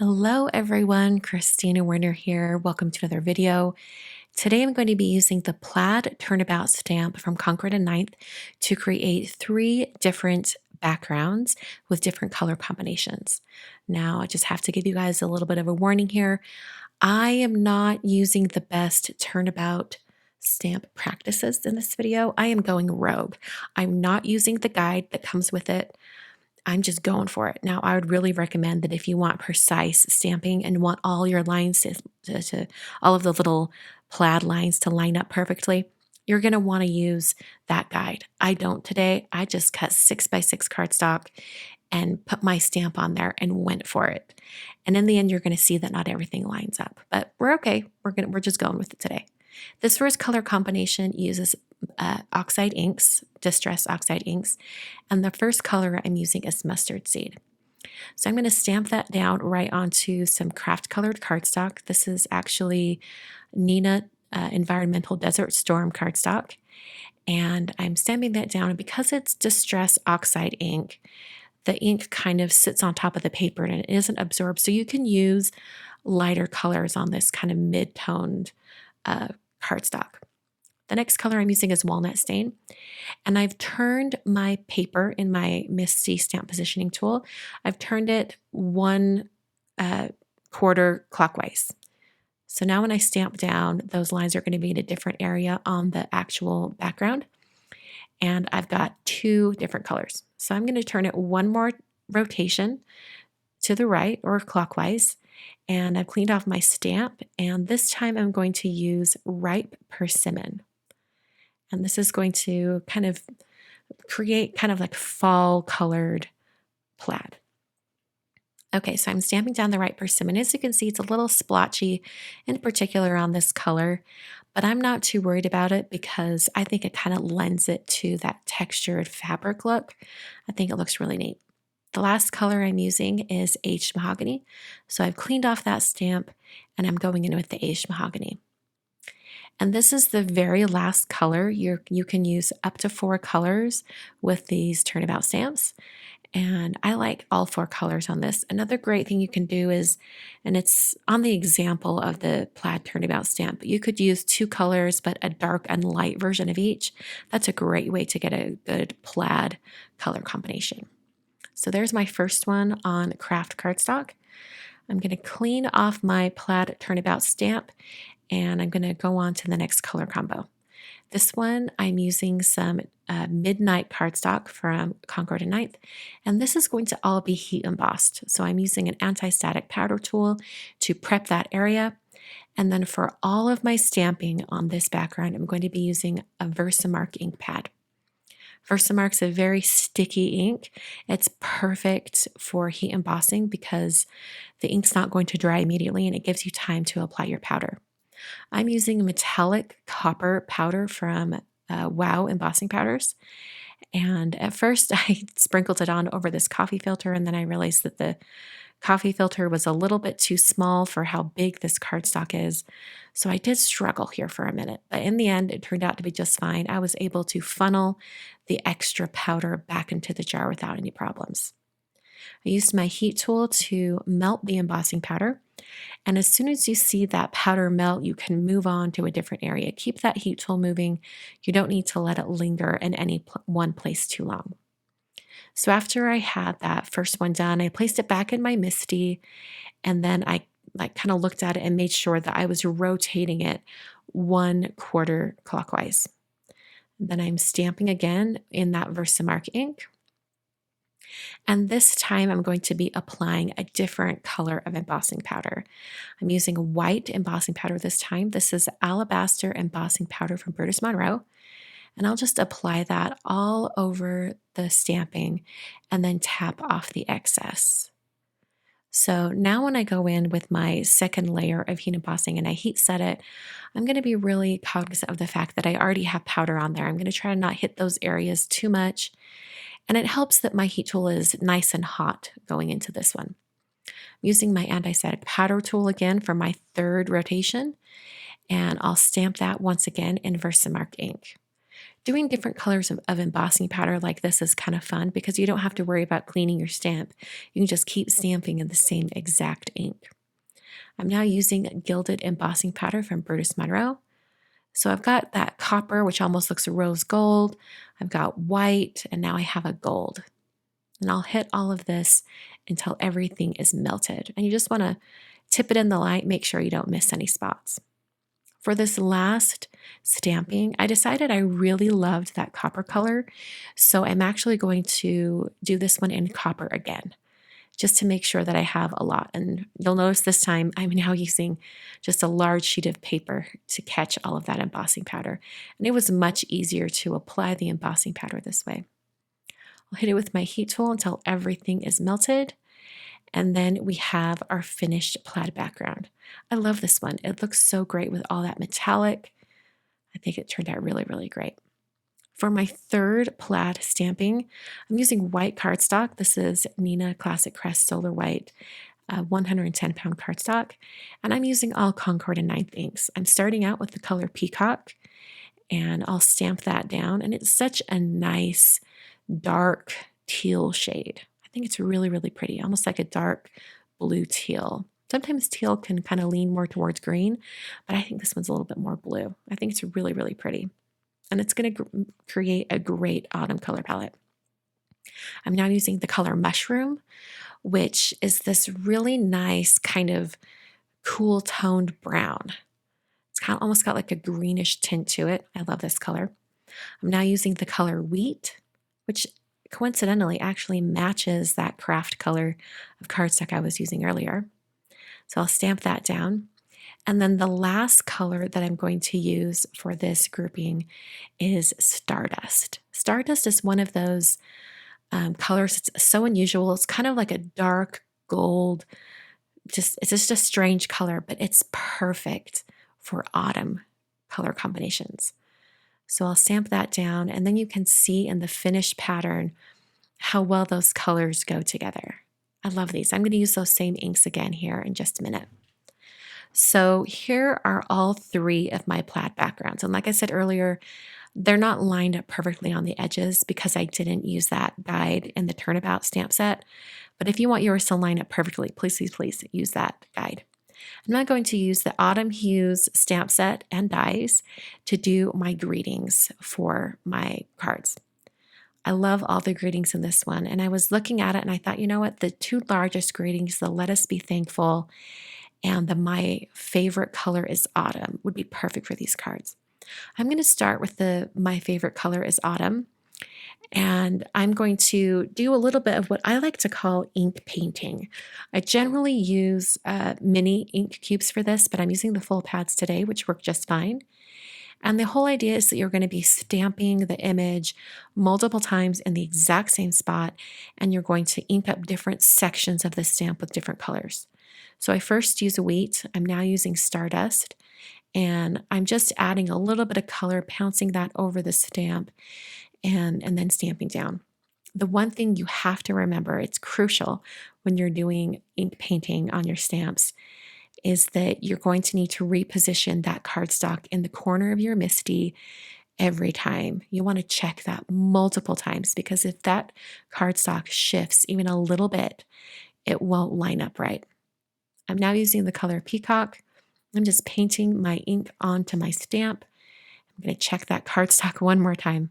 Hello everyone, Christina Werner here. Welcome to another video. Today I'm going to be using the Plaid Turnabout stamp from Concord and Ninth to create 3 different backgrounds with different color combinations. Now I just have to give you guys a little bit of a warning here. I am not using the best turnabout stamp practices in this video. I am going rogue. I'm not using the guide that comes with it. I'm just going for it. Now, I would really recommend that if you want precise stamping and want all your lines all of the little plaid lines to line up perfectly, you're going to want to use that guide. I don't today. I just cut 6x6 cardstock and put my stamp on there and went for it. And in the end, you're going to see that not everything lines up, but we're okay. We're just going with it today. This first color combination uses Oxide inks, distress Oxide inks, and the first color I'm using is mustard seed. So I'm going to stamp that down right onto some craft colored cardstock. This is actually Neenah Environmental Desert Storm cardstock, and I'm stamping that down. And because it's distress Oxide ink, the ink kind of sits on top of the paper and it isn't absorbed. So you can use lighter colors on this kind of mid-toned cardstock. The next color I'm using is Walnut stain, and I've turned my paper in my MISTI stamp positioning tool. I've turned it 1 quarter clockwise. So now when I stamp down, those lines are going to be in a different area on the actual background, and I've got 2 different colors. So I'm going to turn it 1 more rotation to the right or clockwise, and I've cleaned off my stamp, and this time I'm going to use ripe persimmon. And this is going to kind of create kind of like fall colored plaid. Okay, so I'm stamping down the ripe persimmon. As you can see, it's a little splotchy, in particular on this color, but I'm not too worried about it because I think it kind of lends it to that textured fabric look. I think it looks really neat. The last color I'm using is aged mahogany. So I've cleaned off that stamp and I'm going in with the aged mahogany. And this is the very last color. You can use up to 4 colors with these turnabout stamps. And I like all 4 colors on this. Another great thing you can do is, and it's on the example of the plaid turnabout stamp, you could use 2 colors, but a dark and light version of each. That's a great way to get a good plaid color combination. So there's my first one on craft cardstock. I'm going to clean off my plaid turnabout stamp, and I'm going to go on to the next color combo. This one, I'm using some Midnight cardstock from Concord and Ninth, and this is going to all be heat embossed. So I'm using an anti-static powder tool to prep that area. And then for all of my stamping on this background, I'm going to be using a VersaMark ink pad. VersaMark's a very sticky ink. It's perfect for heat embossing because the ink's not going to dry immediately and it gives you time to apply your powder. I'm using metallic copper powder from Wow embossing powders. And at first I sprinkled it on over this coffee filter, and then I realized that the coffee filter was a little bit too small for how big this cardstock is. So I did struggle here for a minute, but in the end, it turned out to be just fine. I was able to funnel the extra powder back into the jar without any problems. I used my heat tool to melt the embossing powder. And as soon as you see that powder melt, you can move on to a different area. Keep that heat tool moving. You don't need to let it linger in any one place too long. So after I had that first one done, I placed it back in my MISTI, and then I kind of looked at it and made sure that I was rotating it 1 quarter clockwise. Then I'm stamping again in that VersaMark ink. And this time I'm going to be applying a different color of embossing powder. I'm using white embossing powder this time. This is Alabaster embossing powder from Brutus Monroe. And I'll just apply that all over the stamping and then tap off the excess. So now when I go in with my second layer of heat embossing and I heat set it, I'm going to be really cognizant of the fact that I already have powder on there. I'm going to try to not hit those areas too much. And it helps that my heat tool is nice and hot going into this one. I'm using my anti-static powder tool again for my 3rd rotation, and I'll stamp that once again in VersaMark ink. Doing different colors of embossing powder like this is kind of fun because you don't have to worry about cleaning your stamp. You can just keep stamping in the same exact ink. I'm now using gilded embossing powder from Brutus Monroe. So I've got that copper, which almost looks rose gold. I've got white, and now I have a gold. And I'll hit all of this until everything is melted. And you just want to tip it in the light, make sure you don't miss any spots. For this last stamping, I decided I really loved that copper color, so I'm actually going to do this one in copper again, just to make sure that I have a lot. And you'll notice this time I'm now using just a large sheet of paper to catch all of that embossing powder. And it was much easier to apply the embossing powder this way. I'll hit it with my heat tool until everything is melted. And then we have our finished plaid background. I love this one. It looks so great with all that metallic. I think it turned out really, really great. For my third plaid stamping, I'm using white cardstock. This is Neenah Classic Crest Solar White, 110-pound cardstock. And I'm using all Concord and 9th inks. I'm starting out with the color Peacock, and I'll stamp that down. And it's such a nice, dark teal shade. I think it's really, really pretty, almost like a dark blue teal. Sometimes teal can kind of lean more towards green, but I think this one's a little bit more blue. I think it's really, really pretty. And it's going to create a great autumn color palette. I'm now using the color Mushroom, which is this really nice kind of cool toned brown. It's kind of almost got like a greenish tint to it. I love this color. I'm now using the color Wheat, which coincidentally actually matches that craft color of cardstock I was using earlier. So I'll stamp that down. And then the last color that I'm going to use for this grouping is Stardust. Stardust is one of those colors that's so unusual. It's kind of like a dark gold, it's just a strange color, but it's perfect for autumn color combinations. So I'll stamp that down, and then you can see in the finished pattern how well those colors go together. I love these. I'm going to use those same inks again here in just a minute. So here are all three of my plaid backgrounds. And like I said earlier, they're not lined up perfectly on the edges because I didn't use that guide in the Turnabout stamp set. But if you want yours to line up perfectly, please, please, please use that guide. I'm now going to use the Autumn Hues stamp set and dies to do my greetings for my cards. I love all the greetings in this one, and I was looking at it and I thought, you know what, the two largest greetings, the Let Us Be Thankful and the My Favorite Color is Autumn, would be perfect for these cards. I'm going to start with the My Favorite Color is Autumn, and I'm going to do a little bit of what I like to call ink painting. I generally use mini ink cubes for this, but I'm using the full pads today, which work just fine. And the whole idea is that you're going to be stamping the image multiple times in the exact same spot, and you're going to ink up different sections of the stamp with different colors. So I first use Wheat. I'm now using Stardust, and I'm just adding a little bit of color, pouncing that over the stamp, and then stamping down. The one thing you have to remember, it's crucial when you're doing ink painting on your stamps, is that you're going to need to reposition that cardstock in the corner of your MISTI every time. You want to check that multiple times, because if that cardstock shifts even a little bit, it won't line up right. I'm now using the color Peacock. I'm just painting my ink onto my stamp. I'm going to check that cardstock one more time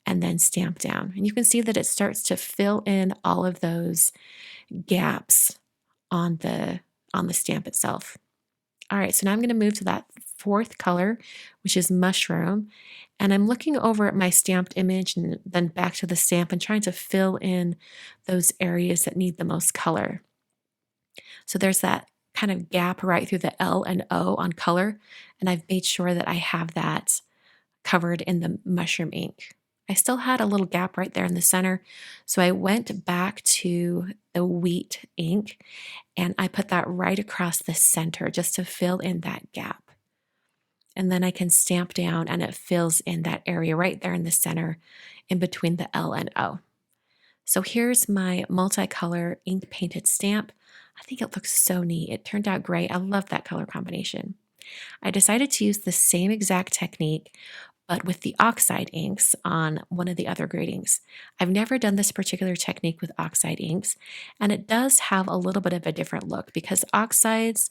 and then stamp down. And you can see that it starts to fill in all of those gaps on the stamp itself. All right, so now I'm going to move to that fourth color, which is Mushroom. And I'm looking over at my stamped image and then back to the stamp and trying to fill in those areas that need the most color. So there's that kind of gap right through the L and O on color, and I've made sure that I have that covered in the Mushroom ink. I still had a little gap right there in the center, so I went back to the Wheat ink and I put that right across the center just to fill in that gap. And then I can stamp down and it fills in that area right there in the center in between the L and O. So here's my multicolor ink painted stamp. I think it looks so neat. It turned out great. I love that color combination. I decided to use the same exact technique, but with the Oxide inks on one of the other gradings. I've never done this particular technique with Oxide inks, and it does have a little bit of a different look because Oxides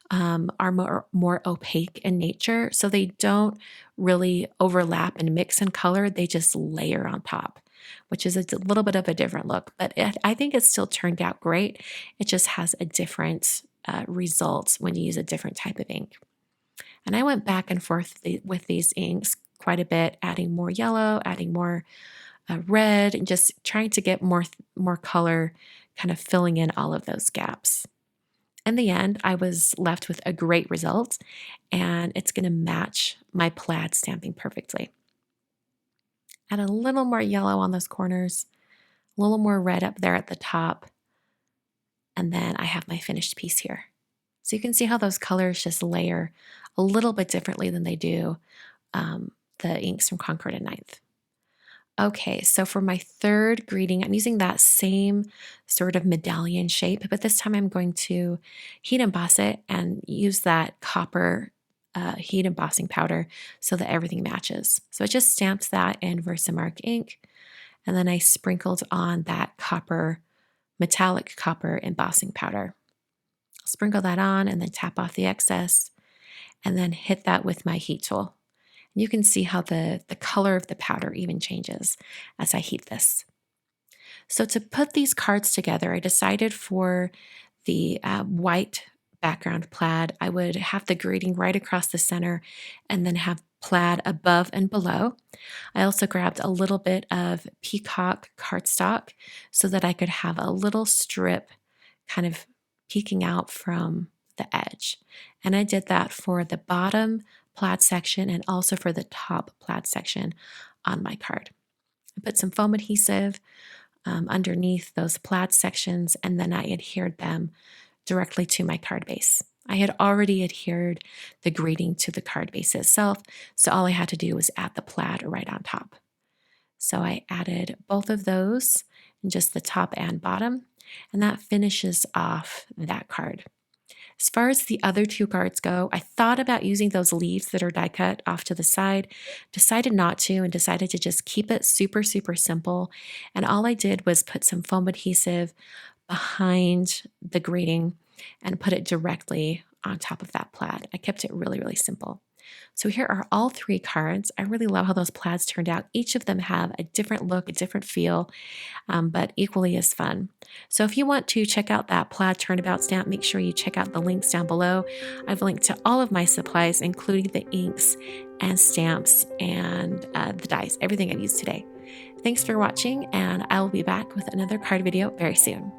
are more opaque in nature, so they don't really overlap and mix in color. They just layer on top, which is a little bit of a different look, but I think it still turned out great. It just has a different result when you use a different type of ink. And I went back and forth with these inks quite a bit, adding more yellow, adding more red, and just trying to get more color, kind of filling in all of those gaps. In the end, I was left with a great result, and it's going to match my plaid stamping perfectly. Add a little more yellow on those corners, a little more red up there at the top, and then I have my finished piece here. So you can see how those colors just layer a little bit differently than they do the inks from Concord and Ninth. Okay, so for my third greeting, I'm using that same sort of medallion shape, but this time I'm going to heat emboss it and use that copper heat embossing powder so that everything matches. So I just stamped that in VersaMark ink, and then I sprinkled on that metallic copper embossing powder. Sprinkle that on and then tap off the excess, and then hit that with my heat tool. You can see how the color of the powder even changes as I heat this. So to put these cards together, I decided for the white background plaid, I would have the grading right across the center and then have plaid above and below. I also grabbed a little bit of peacock cardstock so that I could have a little strip kind of peeking out from the edge. And I did that for the bottom plaid section and also for the top plaid section on my card. I put some foam adhesive underneath those plaid sections, and then I adhered them directly to my card base. I had already adhered the grading to the card base itself, so all I had to do was add the plaid right on top. So I added both of those in just the top and bottom, and that finishes off that card. As far as the other two cards go, I thought about using those leaves that are die cut off to the side, decided not to, and decided to just keep it super, super simple. And all I did was put some foam adhesive behind the grading and put it directly on top of that plaid. I kept it really, really simple. So here are all three cards. I really love how those plaids turned out. Each of them have a different look, a different feel, but equally as fun. So if you want to check out that Plaid Turnabout stamp, make sure you check out the links down below. I've linked to all of my supplies, including the inks and stamps and the dies, everything I've used today. Thanks for watching, and I will be back with another card video very soon.